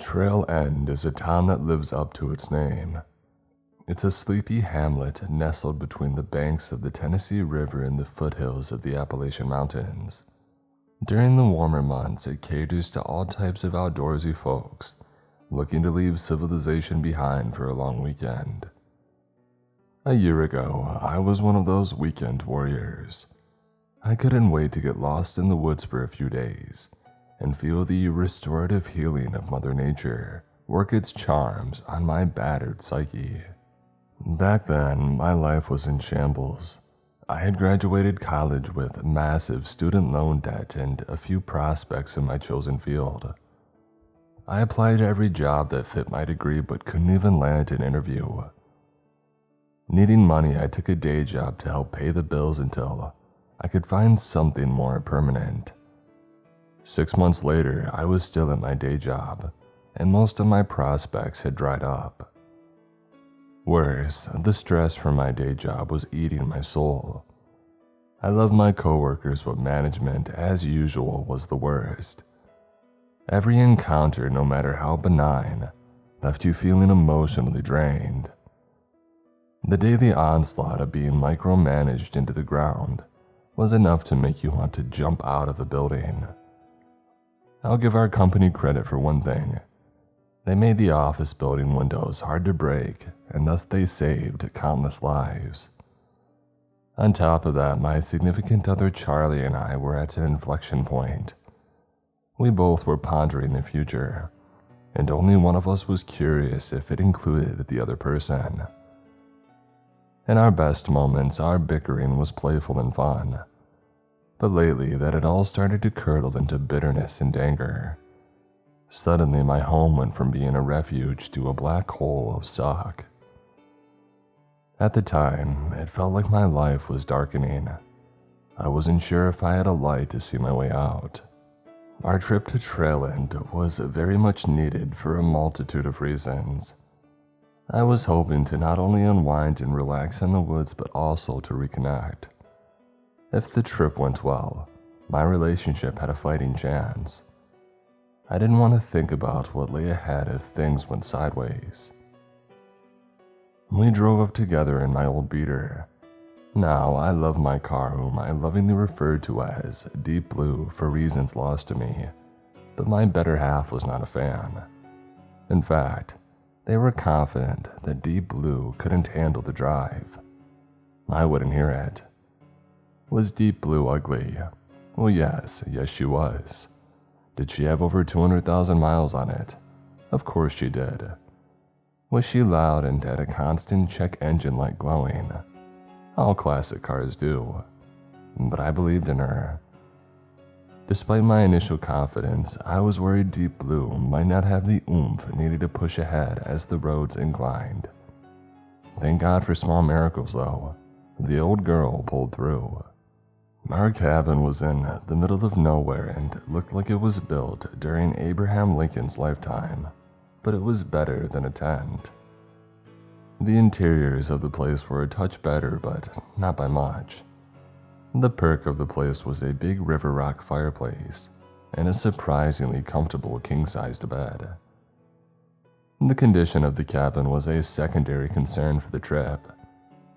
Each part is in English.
Trail End is a town that lives up to its name. It's a sleepy hamlet nestled between the banks of the Tennessee River and the foothills of the Appalachian Mountains. During the warmer months, it caters to all types of outdoorsy folks looking to leave civilization behind for a long weekend. A year ago, I was one of those weekend warriors. I couldn't wait to get lost in the woods for a few days and feel the restorative healing of Mother Nature work its charms on my battered psyche. Back then, my life was in shambles. I had graduated college with massive student loan debt and a few prospects in my chosen field. I applied to every job that fit my degree but couldn't even land an interview. Needing money, I took a day job to help pay the bills until I could find something more permanent. 6 months later, I was still at my day job, and most of my prospects had dried up. Worse, the stress from my day job was eating my soul. I loved my coworkers, but management, as usual, was the worst. Every encounter, no matter how benign, left you feeling emotionally drained. The daily onslaught of being micromanaged into the ground was enough to make you want to jump out of the building. I'll give our company credit for one thing. They made the office building windows hard to break, and thus they saved countless lives. On top of that, my significant other Charlie and I were at an inflection point. We both were pondering the future, and only one of us was curious if it included the other person. In our best moments, our bickering was playful and fun. But lately, that had all started to curdle into bitterness and anger. Suddenly, my home went from being a refuge to a black hole of suck. At the time, it felt like my life was darkening. I wasn't sure if I had a light to see my way out. Our trip to Trail End was very much needed for a multitude of reasons. I was hoping to not only unwind and relax in the woods, but also to reconnect. If the trip went well, my relationship had a fighting chance. I didn't want to think about what lay ahead if things went sideways. We drove up together in my old beater. Now, I love my car, whom I lovingly refer to as Deep Blue for reasons lost to me, but my better half was not a fan. In fact, they were confident that Deep Blue couldn't handle the drive. I wouldn't hear it. Was Deep Blue ugly? Well, yes she was. Did she have over 200,000 miles on it? Of course she did. Was she loud and had a constant check engine light glowing? All classic cars do. But I believed in her. Despite my initial confidence, I was worried Deep Blue might not have the oomph needed to push ahead as the roads inclined. Thank God for small miracles, though. The old girl pulled through. Our cabin was in the middle of nowhere and looked like it was built during Abraham Lincoln's lifetime, but it was better than a tent. The interiors of the place were a touch better, but not by much. The perk of the place was a big river rock fireplace and a surprisingly comfortable king-sized bed. The condition of the cabin was a secondary concern for the trip.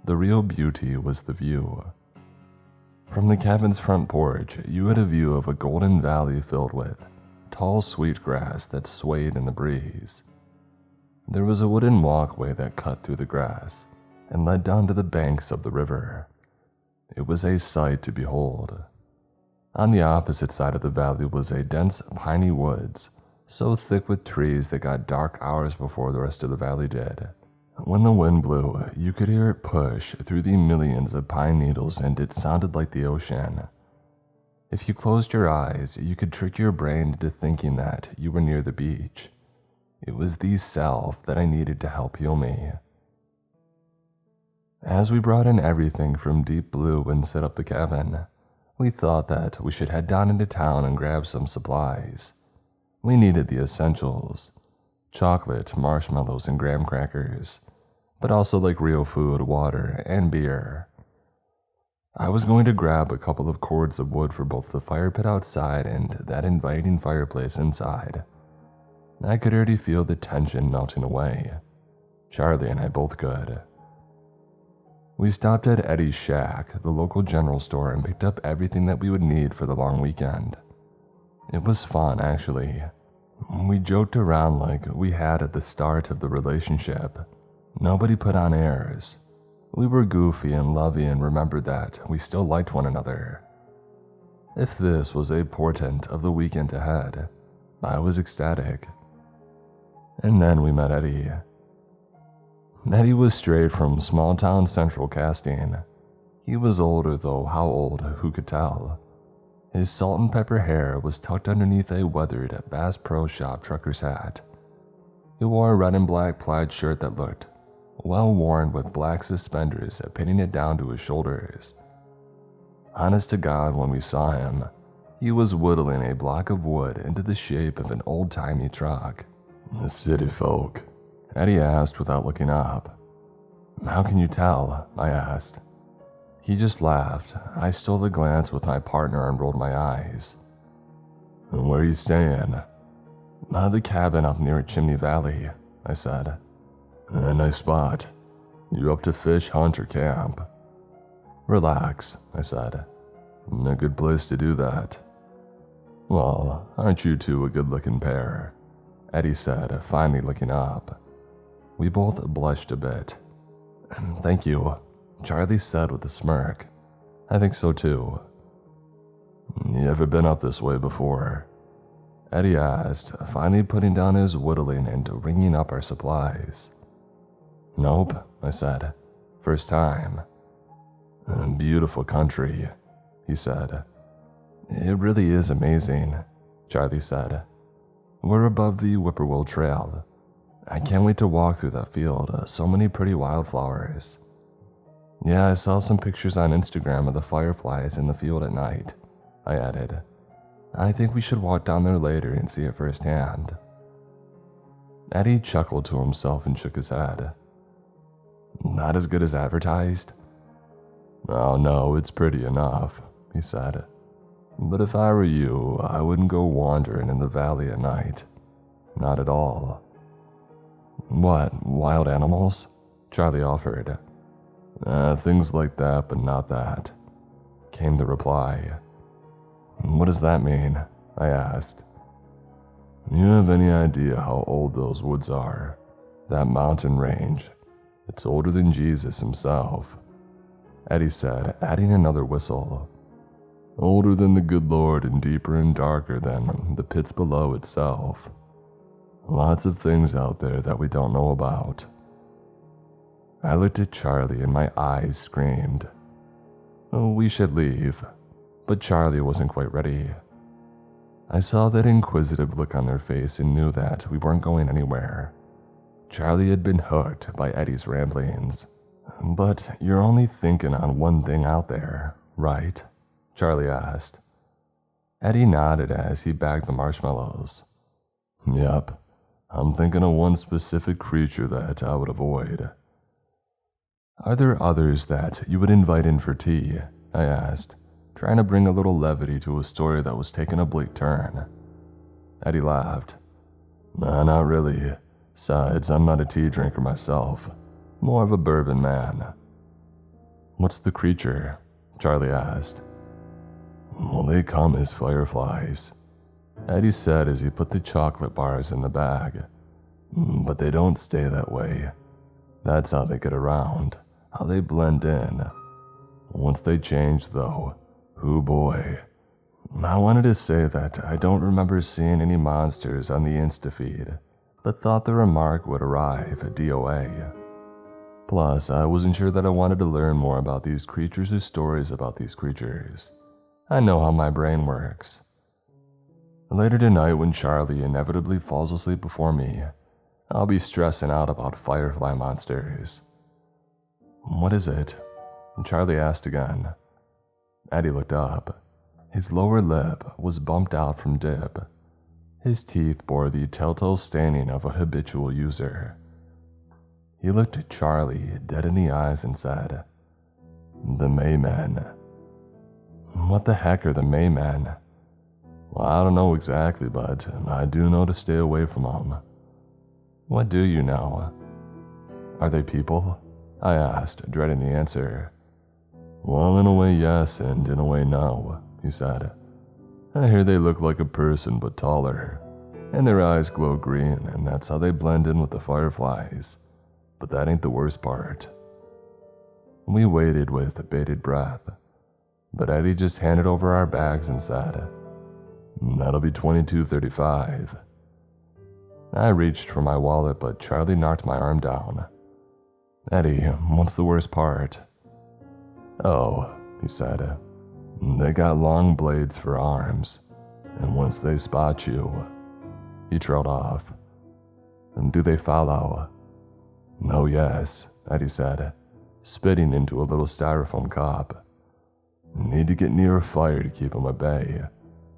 The real beauty was the view. From the cabin's front porch, you had a view of a golden valley filled with tall sweetgrass that swayed in the breeze. There was a wooden walkway that cut through the grass and led down to the banks of the river. It was a sight to behold. On the opposite side of the valley was a dense piney woods, so thick with trees that got dark hours before the rest of the valley did. When the wind blew, you could hear it push through the millions of pine needles, and it sounded like the ocean. If you closed your eyes, you could trick your brain into thinking that you were near the beach. It was the self that I needed to help heal me. As we brought in everything from Deep Blue and set up the cabin, we thought that we should head down into town and grab some supplies. We needed the essentials: chocolate, marshmallows, and graham crackers, but also like real food, water, and beer. I was going to grab a couple of cords of wood for both the fire pit outside and that inviting fireplace inside. I could already feel the tension melting away. Charlie and I both could. We stopped at Eddie's shack, the local general store, and picked up everything that we would need for the long weekend. It was fun, actually. We joked around like we had at the start of the relationship. Nobody put on airs. We were goofy and lovey and remembered that we still liked one another. If this was a portent of the weekend ahead, I was ecstatic. And then we met Eddie. Eddie was straight from small-town central casting. He was older, though how old, who could tell. His salt and pepper hair was tucked underneath a weathered Bass Pro Shop trucker's hat. He wore a red and black plaid shirt that looked well worn, with black suspenders pinning it down to his shoulders. Honest to God, when we saw him, he was whittling a block of wood into the shape of an old-timey truck. "The city folk?" Eddie asked without looking up. "How can you tell?" I asked. He just laughed. I stole a glance with my partner and rolled my eyes. "Where are you staying?" "The cabin up near Chimney Valley," I said. "A nice spot. You up to fish, hunt, or camp?" "Relax," I said. "A good place to do that." "Well, aren't you two a good-looking pair?" Eddie said, finally looking up. We both blushed a bit. "Thank you," Charlie said with a smirk. "I think so too." "You ever been up this way before?" Eddie asked, finally putting down his whittling and ringing up our supplies. "Nope," I said. "First time." "Beautiful country," he said. "It really is amazing," Charlie said. "We're above the Whippoorwill Trail. I can't wait to walk through that field, so many pretty wildflowers." "Yeah, I saw some pictures on Instagram of the fireflies in the field at night," I added. "I think we should walk down there later and see it firsthand." Eddie chuckled to himself and shook his head. "Not as good as advertised?" "Oh no, it's pretty enough," he said. "But if I were you, I wouldn't go wandering in the valley at night. Not at all." "What, wild animals?" Charlie offered. Things like that, but not that," came the reply. "What does that mean?" I asked. "You have any idea how old those woods are? That mountain range? It's older than Jesus himself," Eddie said, adding another whistle. "Older than the good Lord and deeper and darker than the pits below itself. Lots of things out there that we don't know about." I looked at Charlie and my eyes screamed. We should leave, but Charlie wasn't quite ready. I saw that inquisitive look on their face and knew that we weren't going anywhere. Charlie had been hooked by Eddie's ramblings. "But you're only thinking on one thing out there, right?" Charlie asked. Eddie nodded as he bagged the marshmallows. "Yep, I'm thinking of one specific creature that I would avoid." "Are there others that you would invite in for tea?" I asked, trying to bring a little levity to a story that was taking a bleak turn. Eddie laughed. "Nah, not really. Besides, I'm not a tea drinker myself. More of a bourbon man." "What's the creature?" Charlie asked. "Well, they come as fireflies," Eddie said as he put the chocolate bars in the bag. "But they don't stay that way. That's how they get around, how they blend in. Once they change, though, hoo boy." I wanted to say that I don't remember seeing any monsters on the Insta feed, but thought the remark would arrive at DOA. Plus, I wasn't sure that I wanted to learn more about these creatures or stories about these creatures. I know how my brain works. Later tonight, when Charlie inevitably falls asleep before me, I'll be stressing out about firefly monsters. "What is it?" Charlie asked again. Eddie looked up. His lower lip was bumped out from dip. His teeth bore the telltale staining of a habitual user. He looked at Charlie dead in the eyes and said, "The Maymen." "What the heck are the Maymen?" Well, I don't know exactly, but I do know to stay away from them. What do you know? Are they people? I asked, dreading the answer. Well, in a way yes, and in a way no, he said. I hear they look like a person but taller, and their eyes glow green, and that's how they blend in with the fireflies. But that ain't the worst part. We waited with bated breath, but Eddie just handed over our bags and said, That'll be $22.35. I reached for my wallet, but Charlie knocked my arm down. Eddie, what's the worst part? Oh, he said, they got long blades for arms, and once they spot you, he trailed off. Do they follow? Oh yes, Eddie said, spitting into a little styrofoam cup. Need to get near a fire to keep them at bay,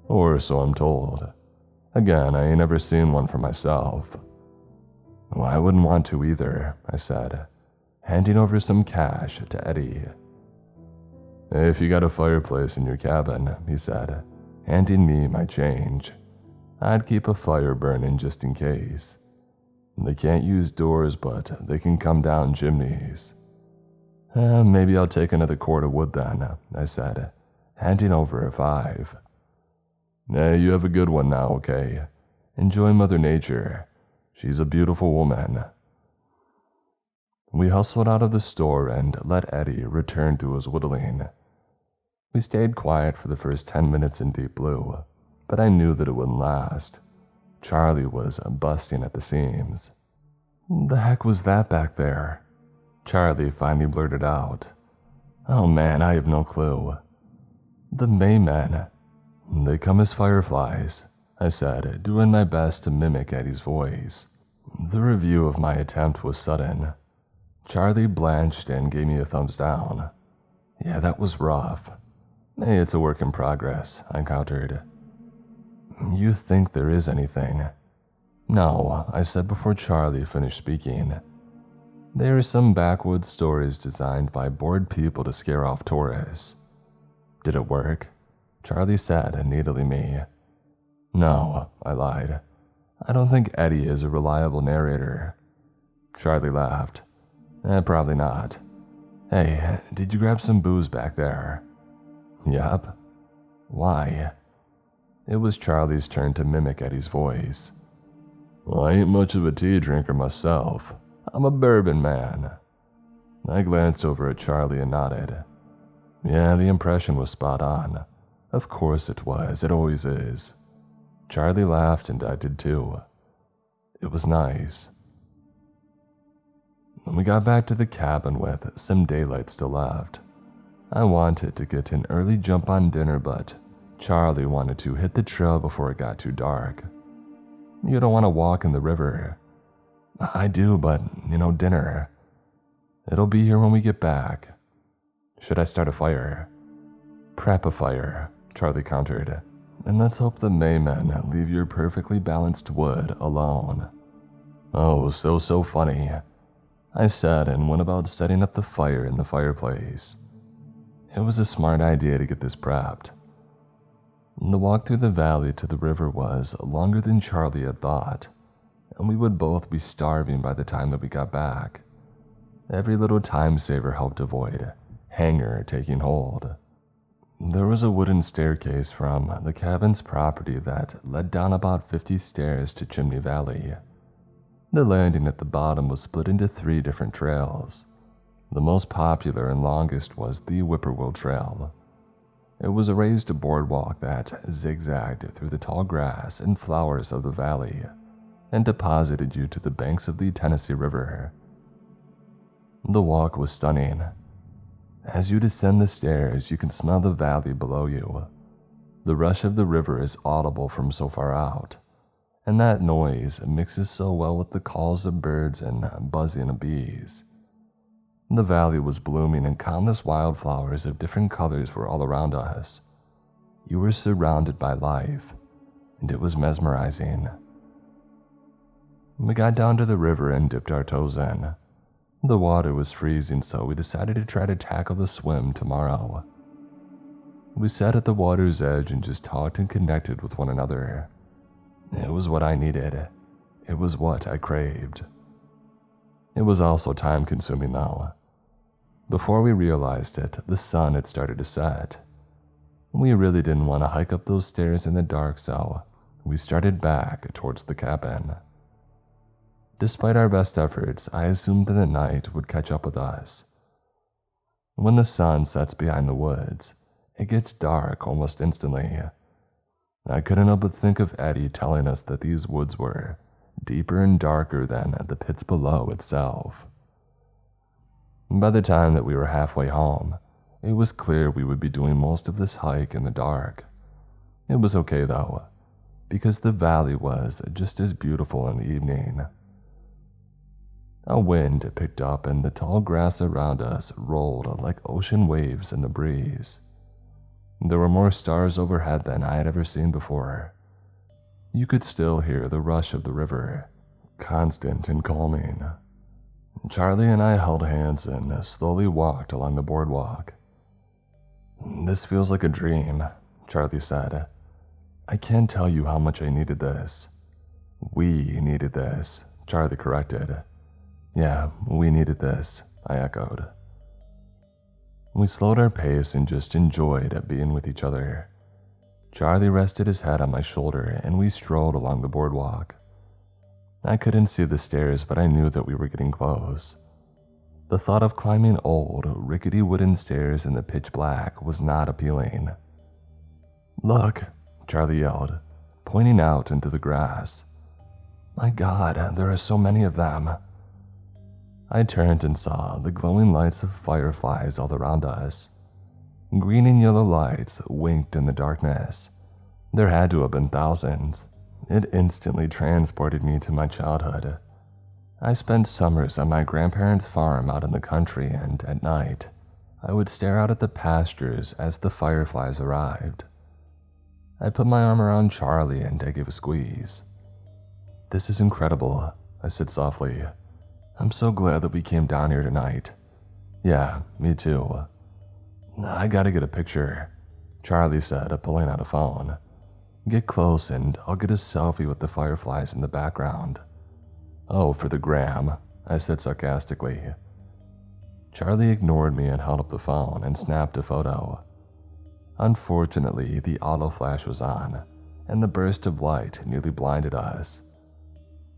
or so I'm told. Again, I ain't ever seen one for myself. Well, I wouldn't want to either, I said, handing over some cash to Eddie. If you got a fireplace in your cabin, he said, handing me my change. I'd keep a fire burning just in case. They can't use doors, but they can come down chimneys. Maybe I'll take another cord of wood then, I said, handing over a $5. You have a good one now, okay? Enjoy Mother Nature. She's a beautiful woman. We hustled out of the store and let Eddie return to his whittling. We stayed quiet for the first 10 minutes in Deep Blue, but I knew that it wouldn't last. Charlie was busting at the seams. The heck was that back there? Charlie finally blurted out. Oh man, I have no clue. The Maymen. They come as fireflies, I said, doing my best to mimic Eddie's voice. The review of my attempt was sudden. Charlie blanched and gave me a thumbs down. Yeah, that was rough. Hey, it's a work in progress, I countered. You think there is anything? No, I said before Charlie finished speaking. There are some backwoods stories designed by bored people to scare off tourists. Did it work? Charlie said, needling me. No, I lied. I don't think Eddie is a reliable narrator. Charlie laughed. Probably not. Hey, did you grab some booze back there? Yup. Why? It was Charlie's turn to mimic Eddie's voice. Well, I ain't much of a tea drinker myself. I'm a bourbon man. I glanced over at Charlie and nodded. Yeah, the impression was spot on. Of course it was, it always is. Charlie laughed and I did too. It was nice. When we got back to the cabin with some daylight still left, I wanted to get an early jump on dinner, but Charlie wanted to hit the trail before it got too dark. You don't want to walk in the river. I do, but, dinner. It'll be here when we get back. Should I start a fire? Prep a fire, Charlie countered. And let's hope the Maymen leave your perfectly balanced wood alone. Oh, so funny, I said and went about setting up the fire in the fireplace. It was a smart idea to get this prepped. The walk through the valley to the river was longer than Charlie had thought, and we would both be starving by the time that we got back. Every little time saver helped avoid hunger taking hold. There was a wooden staircase from the cabin's property that led down about 50 stairs to Chimney Valley. The landing at the bottom was split into 3 different trails. The most popular and longest was the Whippoorwill Trail. It was a raised boardwalk that zigzagged through the tall grass and flowers of the valley and deposited you to the banks of the Tennessee River. The walk was stunning. As you descend the stairs, you can smell the valley below you. The rush of the river is audible from so far out, and that noise mixes so well with the calls of birds and buzzing of bees. The valley was blooming and countless wildflowers of different colors were all around us. You were surrounded by life, and it was mesmerizing. We got down to the river and dipped our toes in. The water was freezing, so we decided to try to tackle the swim tomorrow. We sat at the water's edge and just talked and connected with one another. It was what I needed. It was what I craved. It was also time-consuming though. Before we realized it, the sun had started to set. We really didn't want to hike up those stairs in the dark, so we started back towards the cabin. Despite our best efforts, I assumed that the night would catch up with us. When the sun sets behind the woods, it gets dark almost instantly. I couldn't help but think of Eddie telling us that these woods were deeper and darker than the pits below itself. By the time that we were halfway home, it was clear we would be doing most of this hike in the dark. It was okay though, because the valley was just as beautiful in the evening. A wind picked up and the tall grass around us rolled like ocean waves in the breeze. There were more stars overhead than I had ever seen before. You could still hear the rush of the river, constant and calming. Charlie and I held hands and slowly walked along the boardwalk. "This feels like a dream," Charlie said. "I can't tell you how much I needed this." "We needed this," Charlie corrected. "Yeah, we needed this," I echoed. We slowed our pace and just enjoyed being with each other. Charlie rested his head on my shoulder and we strolled along the boardwalk. I couldn't see the stairs, but I knew that we were getting close. The thought of climbing old, rickety wooden stairs in the pitch black was not appealing. "Look," Charlie yelled, pointing out into the grass. "My God, there are so many of them." I turned and saw the glowing lights of fireflies all around us. Green and yellow lights winked in the darkness. There had to have been thousands. It instantly transported me to my childhood. I spent summers on my grandparents' farm out in the country, and at night, I would stare out at the pastures as the fireflies arrived. I put my arm around Charlie and I gave a squeeze. "This is incredible," I said softly. "I'm so glad that we came down here tonight." "Yeah, me too." "I gotta get a picture," Charlie said, pulling out a phone. "Get close and I'll get a selfie with the fireflies in the background." "Oh, for the gram," I said sarcastically. Charlie ignored me and held up the phone and snapped a photo. Unfortunately, the auto flash was on, and the burst of light nearly blinded us.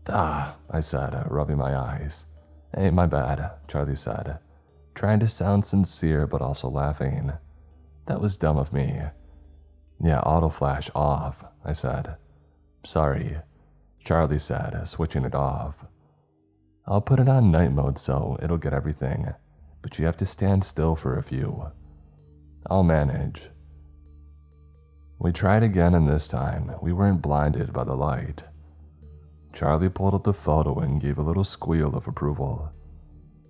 "Ah," I said, rubbing my eyes. "Hey, my bad," Charlie said, trying to sound sincere but also laughing. "That was dumb of me." "Yeah, auto flash off," I said. "Sorry," Charlie said, switching it off. "I'll put it on night mode so it'll get everything, but you have to stand still for a few." "I'll manage." We tried again, and this time we weren't blinded by the light. Charlie pulled up the photo and gave a little squeal of approval.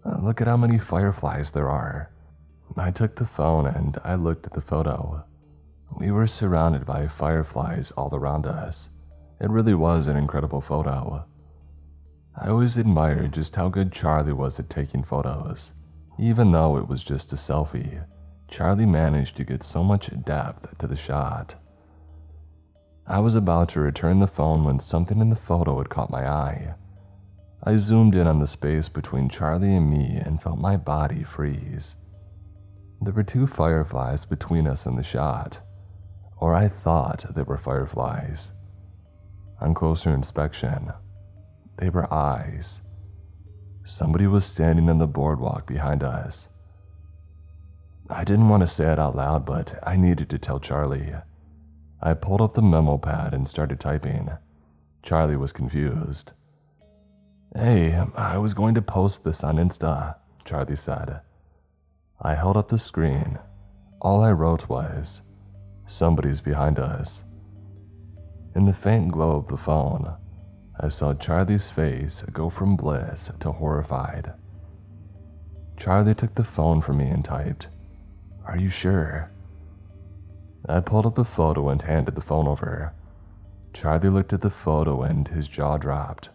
"Look at how many fireflies there are." I took the phone and I looked at the photo. We were surrounded by fireflies all around us. It really was an incredible photo. I always admired just how good Charlie was at taking photos. Even though it was just a selfie, Charlie managed to get so much depth to the shot. I was about to return the phone when something in the photo had caught my eye. I zoomed in on the space between Charlie and me and felt my body freeze. There were two fireflies between us in the shot, or I thought they were fireflies. On closer inspection, they were eyes. Somebody was standing on the boardwalk behind us. I didn't want to say it out loud, but I needed to tell Charlie. I pulled up the memo pad and started typing. Charlie was confused. "Hey, I was going to post this on Insta," Charlie said. I held up the screen. All I wrote was, "Somebody's behind us." In the faint glow of the phone, I saw Charlie's face go from bliss to horrified. Charlie took the phone from me and typed, "Are you sure?" I pulled up the photo and handed the phone over. Charlie looked at the photo and his jaw dropped.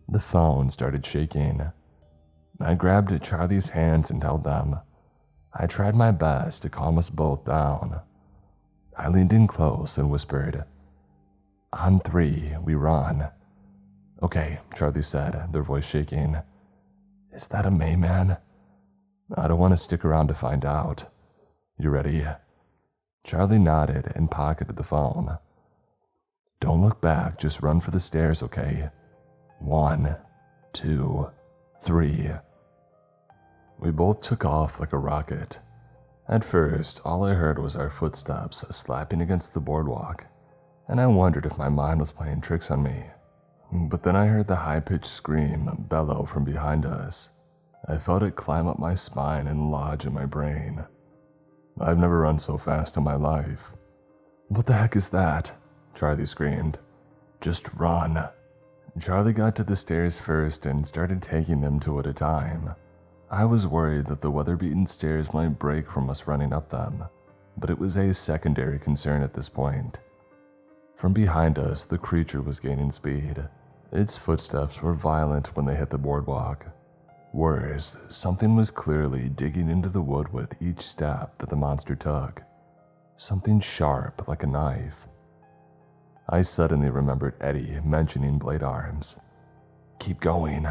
The phone started shaking. I grabbed Charlie's hands and held them. I tried my best to calm us both down, I leaned in close and whispered, "On 3, we run." "Okay," Charlie said, their voice shaking. "Is that a Mayman?" "I don't want to stick around to find out. You ready?" Charlie nodded and pocketed the phone. "Don't look back, just run for the stairs, okay? 1, 2, 3. We both took off like a rocket. At first, all I heard was our footsteps slapping against the boardwalk, and I wondered if my mind was playing tricks on me. But then I heard the high-pitched scream bellow from behind us. I felt it climb up my spine and lodge in my brain. I've never run so fast in my life. "What the heck is that?" Charlie screamed. "Just run." Charlie got to the stairs first and started taking them two at a time. I was worried that the weather-beaten stairs might break from us running up them, but it was a secondary concern at this point. From behind us, the creature was gaining speed. Its footsteps were violent when they hit the boardwalk. Worse, something was clearly digging into the wood with each step that the monster took. Something sharp, like a knife. I suddenly remembered Eddie mentioning blade arms. "Keep going."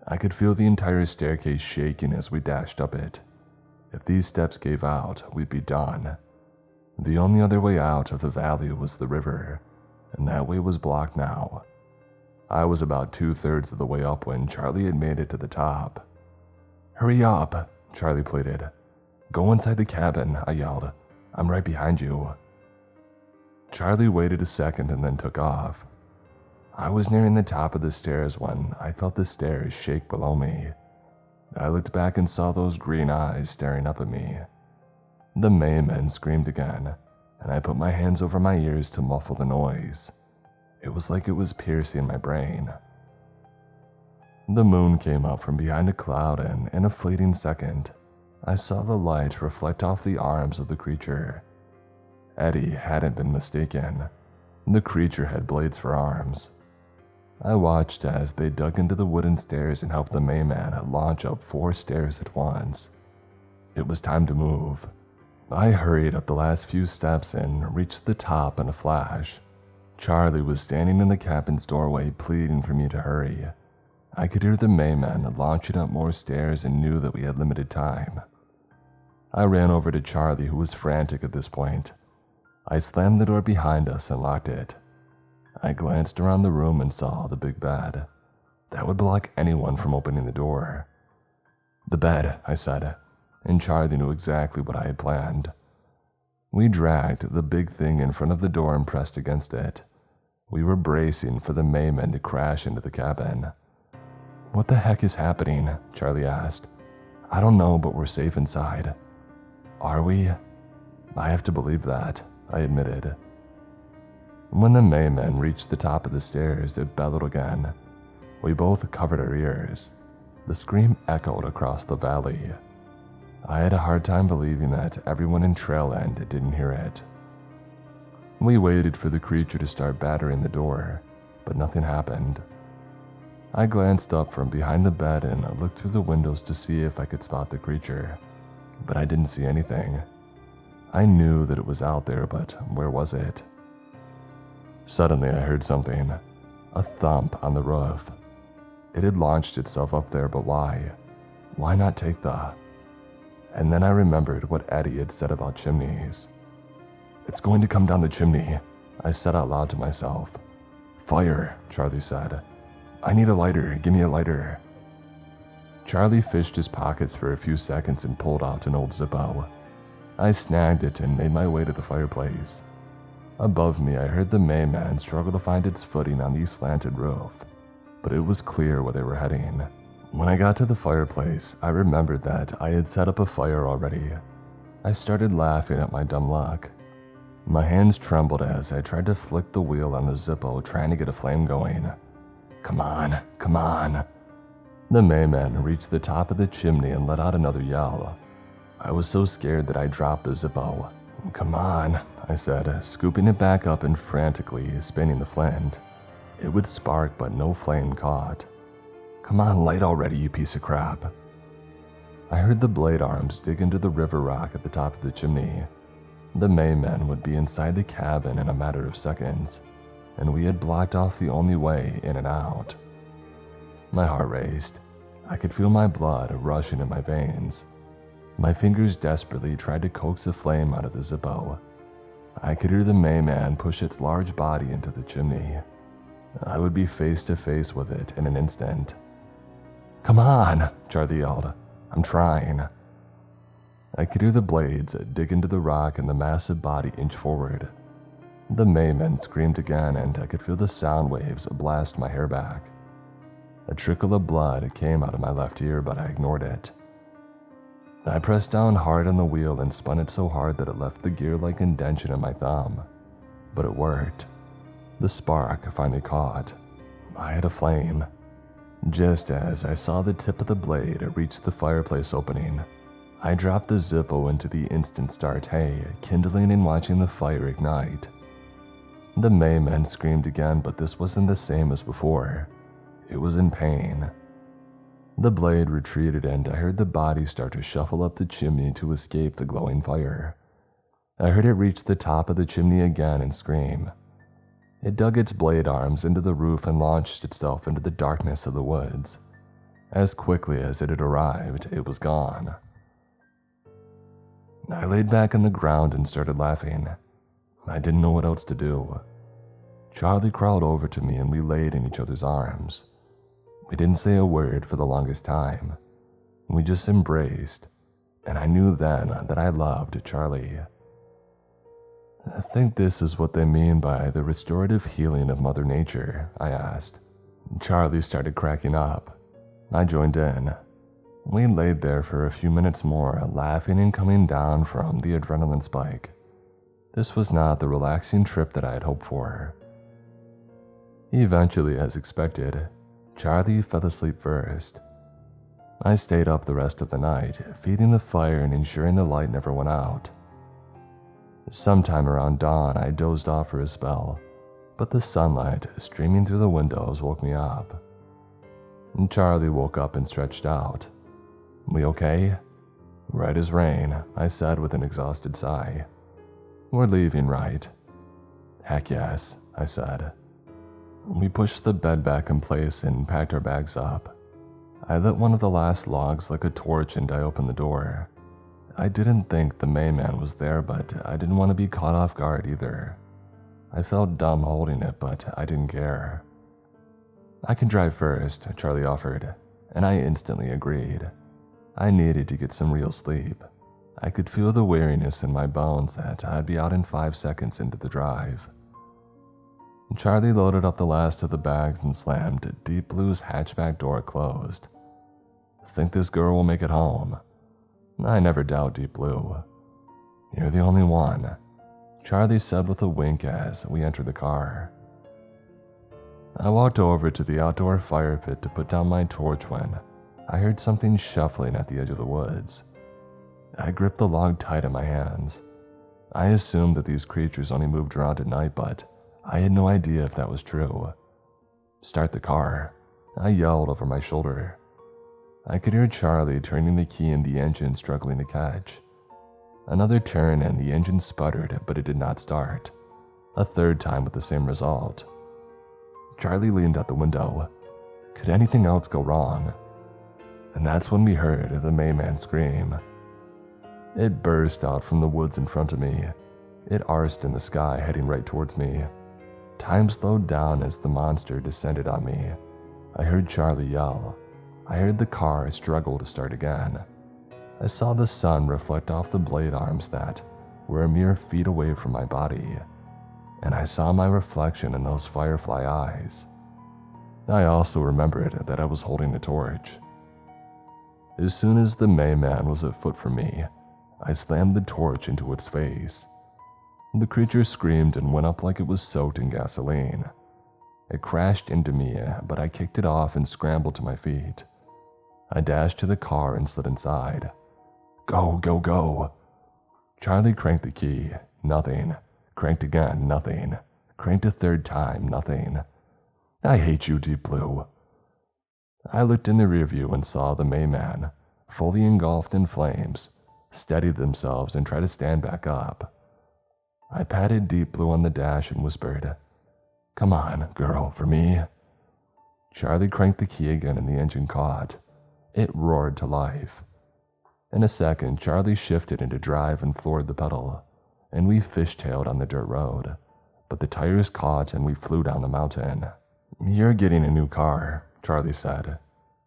I could feel the entire staircase shaking as we dashed up it. If these steps gave out, we'd be done. The only other way out of the valley was the river, and that way was blocked now. I was about 2/3 of the way up when Charlie had made it to the top. "Hurry up," Charlie pleaded. "Go inside the cabin," I yelled. "I'm right behind you." Charlie waited a second and then took off. I was nearing the top of the stairs when I felt the stairs shake below me. I looked back and saw those green eyes staring up at me. The Maymen screamed again, and I put my hands over my ears to muffle the noise. It was like it was piercing my brain. The moon came up from behind a cloud, and in a fleeting second, I saw the light reflect off the arms of the creature. Eddie hadn't been mistaken. The creature had blades for arms. I watched as they dug into the wooden stairs and helped the Mayman launch up 4 stairs at once. It was time to move. I hurried up the last few steps and reached the top in a flash. Charlie was standing in the cabin's doorway pleading for me to hurry. I could hear the Mayman launching up more stairs and knew that we had limited time. I ran over to Charlie, who was frantic at this point. I slammed the door behind us and locked it. I glanced around the room and saw the big bed. That would block anyone from opening the door. "The bed," I said, and Charlie knew exactly what I had planned. We dragged the big thing in front of the door and pressed against it. We were bracing for the Maymen to crash into the cabin. "What the heck is happening?" Charlie asked. "I don't know, but we're safe inside." "Are we?" "I have to believe that," I admitted. When the Maymen reached the top of the stairs, it bellowed again. We both covered our ears. The scream echoed across the valley. I had a hard time believing that everyone in Trailend didn't hear it. We waited for the creature to start battering the door, but nothing happened. I glanced up from behind the bed and looked through the windows to see if I could spot the creature, but I didn't see anything. I knew that it was out there, but where was it? Suddenly I heard something, a thump on the roof. It had launched itself up there, but why? Why not take the... And then I remembered what Eddie had said about chimneys. "It's going to come down the chimney," I said out loud to myself. "Fire," Charlie said. "I need a lighter, give me a lighter." Charlie fished his pockets for a few seconds and pulled out an old Zippo. I snagged it and made my way to the fireplace. Above me, I heard the Mayman struggle to find its footing on the slanted roof, but it was clear where they were heading. When I got to the fireplace, I remembered that I had set up a fire already. I started laughing at my dumb luck. My hands trembled as I tried to flick the wheel on the Zippo, trying to get a flame going. "Come on, come on." The Mayman reached the top of the chimney and let out another yell. I was so scared that I dropped the Zippo. "Come on," I said, scooping it back up and frantically spinning the flint. It would spark, but no flame caught. "Come on, light already, you piece of crap." I heard the blade arms dig into the river rock at the top of the chimney. The Maymen would be inside the cabin in a matter of seconds, and we had blocked off the only way in and out. My heart raced. I could feel my blood rushing in my veins. My fingers desperately tried to coax a flame out of the Zippo. I could hear the Mayman push its large body into the chimney. I would be face to face with it in an instant. "Come on," Charlie yelled. "I'm trying." I could hear the blades dig into the rock and the massive body inch forward. The Mayman screamed again, and I could feel the sound waves blast my hair back. A trickle of blood came out of my left ear, but I ignored it. I pressed down hard on the wheel and spun it so hard that it left the gear-like indentation in my thumb. But it worked. The spark finally caught. I had a flame. Just as I saw the tip of the blade reach the fireplace opening, I dropped the Zippo into the instant start hay, kindling and watching the fire ignite. The Maymen screamed again, but this wasn't the same as before. It was in pain. The blade retreated, and I heard the body start to shuffle up the chimney to escape the glowing fire. I heard it reach the top of the chimney again and scream. It dug its blade arms into the roof and launched itself into the darkness of the woods. As quickly as it had arrived, it was gone. I laid back on the ground and started laughing. I didn't know what else to do. Charlie crawled over to me and we laid in each other's arms. We didn't say a word for the longest time. We just embraced, and I knew then that I loved Charlie. "I think this is what they mean by the restorative healing of Mother Nature," I asked. Charlie started cracking up. I joined in. We laid there for a few minutes more, laughing and coming down from the adrenaline spike. This was not the relaxing trip that I had hoped for. Eventually, as expected, Charlie fell asleep first. I stayed up the rest of the night, feeding the fire and ensuring the light never went out. Sometime around dawn, I dozed off for a spell, but the sunlight streaming through the windows woke me up. Charlie woke up and stretched out. "We okay?" "Right as rain," I said with an exhausted sigh. "We're leaving, right?" "Heck yes," I said. We pushed the bed back in place and packed our bags up. I lit one of the last logs like a torch and I opened the door. I didn't think the Mayman was there, but I didn't want to be caught off guard either. I felt dumb holding it, but I didn't care. "I can drive first," Charlie offered, and I instantly agreed. I needed to get some real sleep. I could feel the weariness in my bones that I'd be out in 5 seconds into the drive. Charlie loaded up the last of the bags and slammed Deep Blue's hatchback door closed. "Think this girl will make it home?" "I never doubt Deep Blue." "You're the only one," Charlie said with a wink as we entered the car. I walked over to the outdoor fire pit to put down my torch when I heard something shuffling at the edge of the woods. I gripped the log tight in my hands. I assumed that these creatures only moved around at night, but I had no idea if that was true. "Start the car," I yelled over my shoulder. I could hear Charlie turning the key in the engine struggling to catch. Another turn and the engine sputtered, but it did not start. A third time with the same result. Charlie leaned out the window. Could anything else go wrong? And that's when we heard the Mayman scream. It burst out from the woods in front of me. It arsed in the sky, heading right towards me. Time slowed down as the monster descended on me. I heard Charlie yell. I heard the car struggle to start again. I saw the sun reflect off the blade arms that were a mere feet away from my body, and I saw my reflection in those firefly eyes. I also remembered that I was holding a torch. As soon as the Mayman was a foot from me, I slammed the torch into its face. The creature screamed and went up like it was soaked in gasoline. It crashed into me, but I kicked it off and scrambled to my feet. I dashed to the car and slid inside. "Go, go, go." Charlie cranked the key. Nothing. Cranked again. Nothing. Cranked a third time. Nothing. "I hate you, Deep Blue." I looked in the rearview and saw the Mayman, fully engulfed in flames, steady themselves and try to stand back up. I patted Deep Blue on the dash and whispered, "Come on, girl, for me." Charlie cranked the key again and the engine caught. It roared to life. In a second, Charlie shifted into drive and floored the pedal, and we fishtailed on the dirt road, but the tires caught and we flew down the mountain. "You're getting a new car," Charlie said.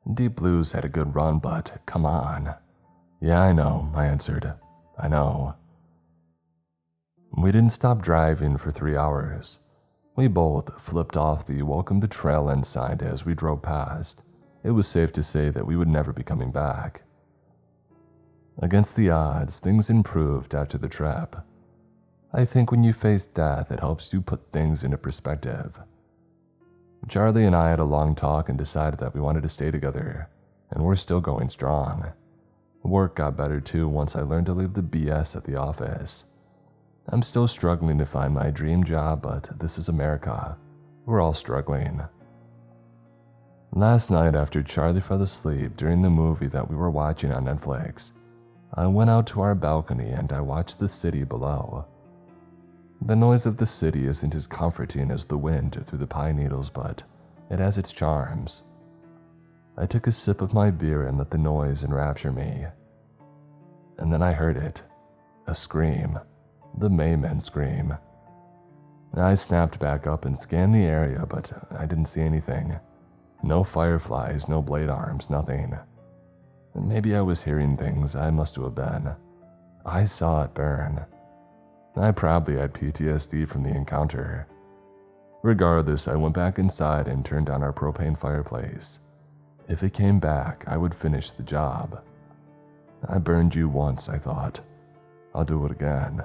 "Deep Blue's had a good run, but come on." "Yeah, I know," I answered. "I know." We didn't stop driving for 3 hours. We both flipped off the welcome to trail end sign as we drove past. It was safe to say that we would never be coming back. Against the odds, things improved after the trip. I think when you face death, it helps you put things into perspective. Charlie and I had a long talk and decided that we wanted to stay together, and we're still going strong. Work got better too once I learned to leave the BS at the office. I'm still struggling to find my dream job, but this is America. We're all struggling. Last night, after Charlie fell asleep during the movie that we were watching on Netflix, I went out to our balcony and I watched the city below. The noise of the city isn't as comforting as the wind through the pine needles, but it has its charms. I took a sip of my beer and let the noise enrapture me. And then I heard it. A scream. The Maymen scream. I snapped back up and scanned the area, but I didn't see anything. No fireflies, no blade arms, nothing. Maybe I was hearing things, I must have been. I saw it burn. I probably had PTSD from the encounter. Regardless, I went back inside and turned on our propane fireplace. If it came back, I would finish the job. I burned you once, I thought. I'll do it again.